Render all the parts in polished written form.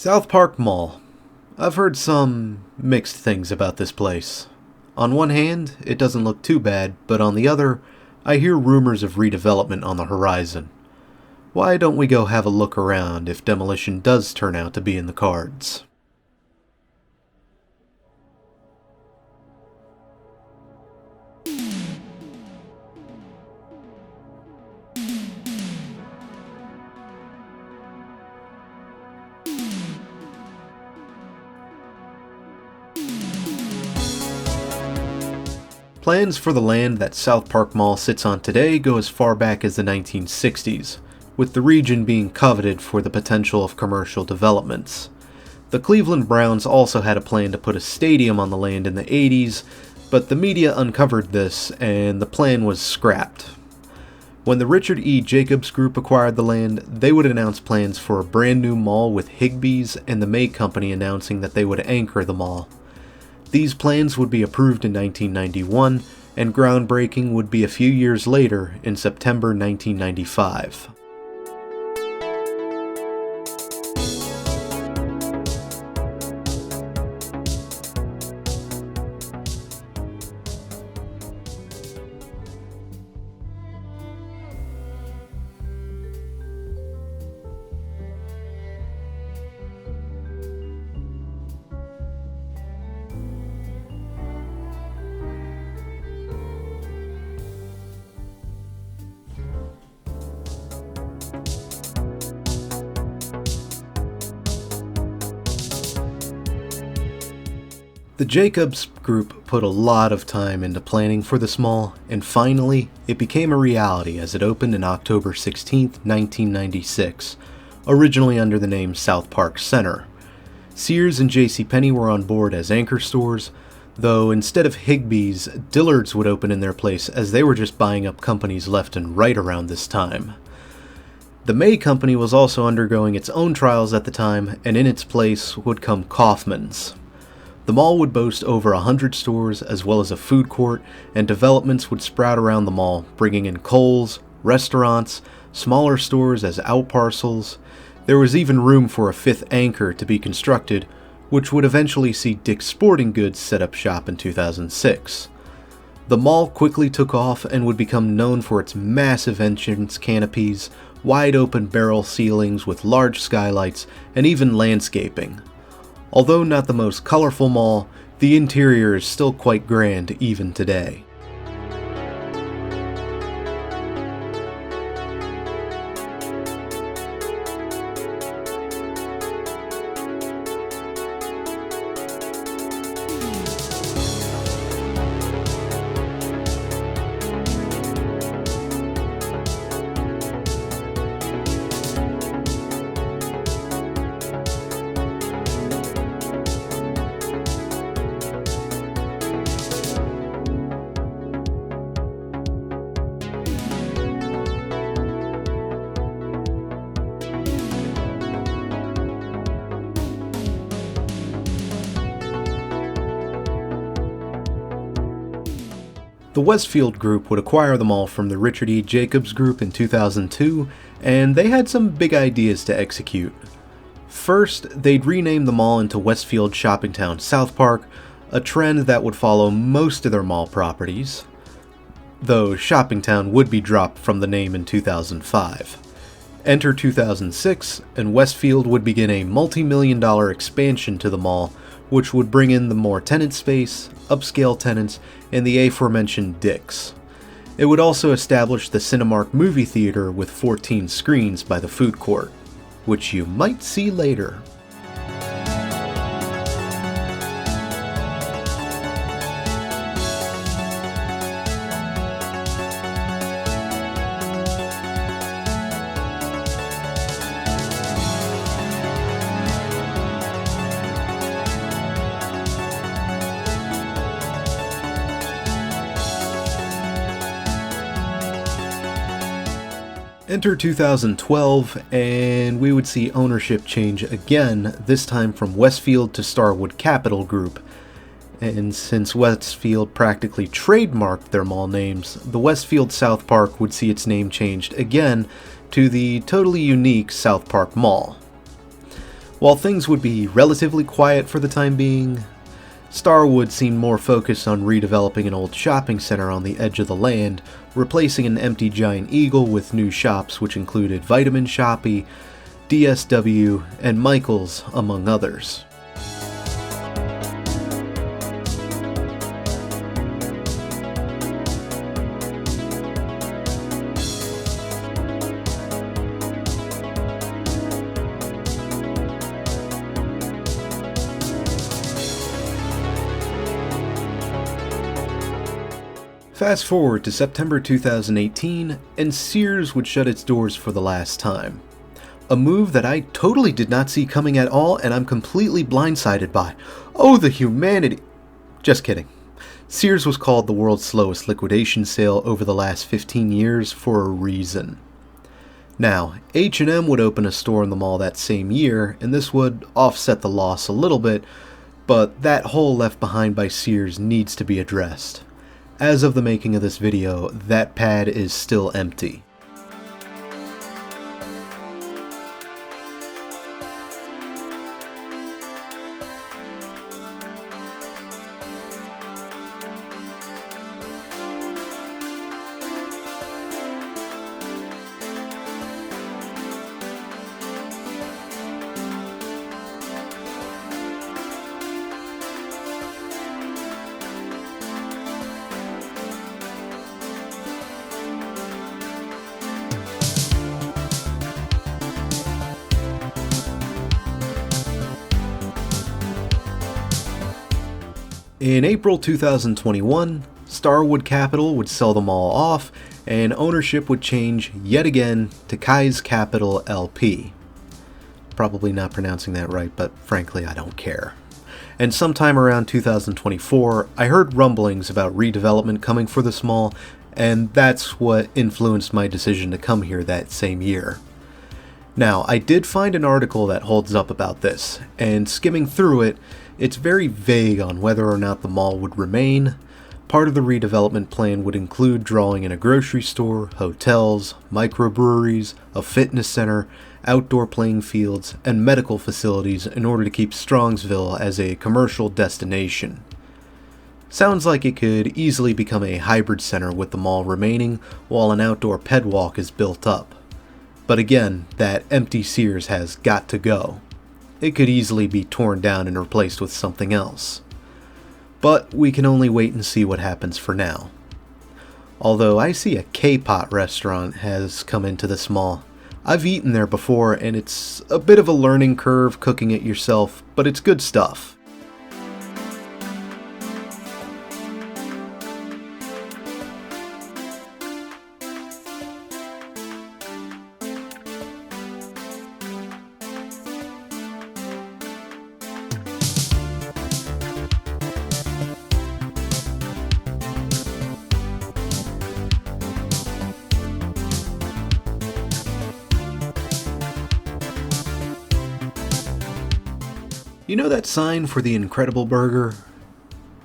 Southpark Mall. I've heard some mixed things about this place. On one hand, it doesn't look too bad, but on the other, I hear rumors of redevelopment on the horizon. Why don't we go have a look around if demolition does turn out to be in the cards? Plans for the land that Southpark Mall sits on today go as far back as the 1960s, with the region being coveted for the potential of commercial developments. The Cleveland Browns also had a plan to put a stadium on the land in the 80s, but the media uncovered this and the plan was scrapped. When the Richard E. Jacobs Group acquired the land, they would announce plans for a brand new mall with Higbee's and the May Company announcing that they would anchor the mall. These plans would be approved in 1991, and groundbreaking would be a few years later in September 1995. The Jacobs Group put a lot of time into planning for this mall, and finally, it became a reality as it opened on October 16, 1996, originally under the name Southpark Center. Sears and JCPenney were on board as anchor stores, though instead of Higbee's, Dillard's would open in their place as they were just buying up companies left and right around this time. The May Company was also undergoing its own trials at the time, and in its place would come Kaufmann's. The mall would boast over 100 stores as well as a food court, and developments would sprout around the mall, bringing in Kohl's, restaurants, smaller stores as outparcels. There was even room for a fifth anchor to be constructed, which would eventually see Dick's Sporting Goods set up shop in 2006. The mall quickly took off and would become known for its massive entrance canopies, wide open barrel ceilings with large skylights, and even landscaping. Although not the most colorful mall, the interior is still quite grand even today. The Westfield Group would acquire the mall from the Richard E. Jacobs Group in 2002, and they had some big ideas to execute. First, they'd rename the mall into Westfield Shoppingtown Southpark, a trend that would follow most of their mall properties, though Shoppingtown would be dropped from the name in 2005. Enter 2006, and Westfield would begin a multi-million-dollar expansion to the mall, which would bring in the more tenant space, upscale tenants, and the aforementioned Dick's. It would also establish the Cinemark movie theater with 14 screens by the food court, which you might see later. Enter 2012, and we would see ownership change again, this time from Westfield to Starwood Capital Group. And since Westfield practically trademarked their mall names, the Westfield Southpark would see its name changed again to the totally unique Southpark Mall. While things would be relatively quiet for the time being, Starwood seemed more focused on redeveloping an old shopping center on the edge of the land, replacing an empty Giant Eagle with new shops which included Vitamin Shoppe, DSW, and Michael's, among others. Fast forward to September 2018, and Sears would shut its doors for the last time. A move that I totally did not see coming at all, and I'm completely blindsided by. Oh, the humanity! Just kidding. Sears was called the world's slowest liquidation sale over the last 15 years for a reason. Now, H&M would open a store in the mall that same year, and this would offset the loss a little bit, but that hole left behind by Sears needs to be addressed. As of the making of this video, that pad is still empty. In April 2021, Starwood Capital would sell the mall off, and ownership would change yet again to Kai's Capital LP. Probably not pronouncing that right, but frankly I don't care. And sometime around 2024, I heard rumblings about redevelopment coming for this mall, and that's what influenced my decision to come here that same year. Now, I did find an article that holds up about this, and skimming through it, it's very vague on whether or not the mall would remain. Part of the redevelopment plan would include drawing in a grocery store, hotels, microbreweries, a fitness center, outdoor playing fields, and medical facilities in order to keep Strongsville as a commercial destination. Sounds like it could easily become a hybrid center with the mall remaining while an outdoor pedwalk is built up. But again, that empty Sears has got to go. It could easily be torn down and replaced with something else. But we can only wait and see what happens for now. Although I see a K-Pot restaurant has come into this mall. I've eaten there before and it's a bit of a learning curve cooking it yourself, but it's good stuff. You know that sign for the Incredible Burger?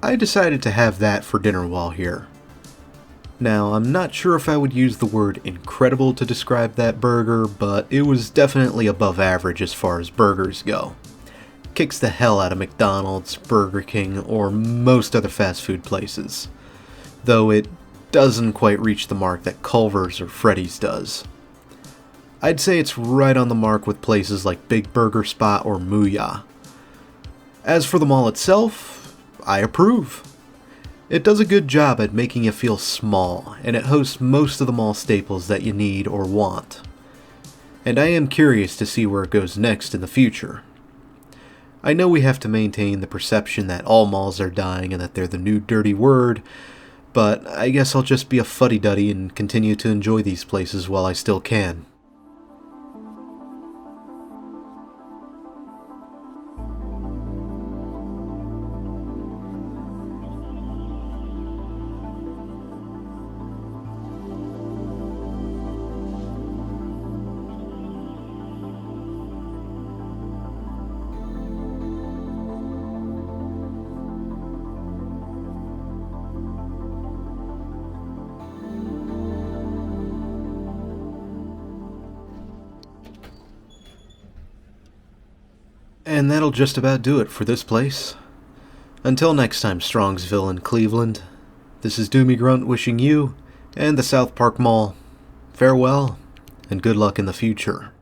I decided to have that for dinner while here. Now, I'm not sure if I would use the word incredible to describe that burger, but it was definitely above average as far as burgers go. Kicks the hell out of McDonald's, Burger King, or most other fast food places. Though it doesn't quite reach the mark that Culver's or Freddy's does. I'd say it's right on the mark with places like Big Burger Spot or Mooyah. As for the mall itself, I approve. It does a good job at making you feel small, and it hosts most of the mall staples that you need or want. And I am curious to see where it goes next in the future. I know we have to maintain the perception that all malls are dying and that they're the new dirty word, but I guess I'll just be a fuddy-duddy and continue to enjoy these places while I still can. And that'll just about do it for this place. Until next time, Strongsville and Cleveland, this is Doomie Grunt wishing you and the Southpark Mall farewell and good luck in the future.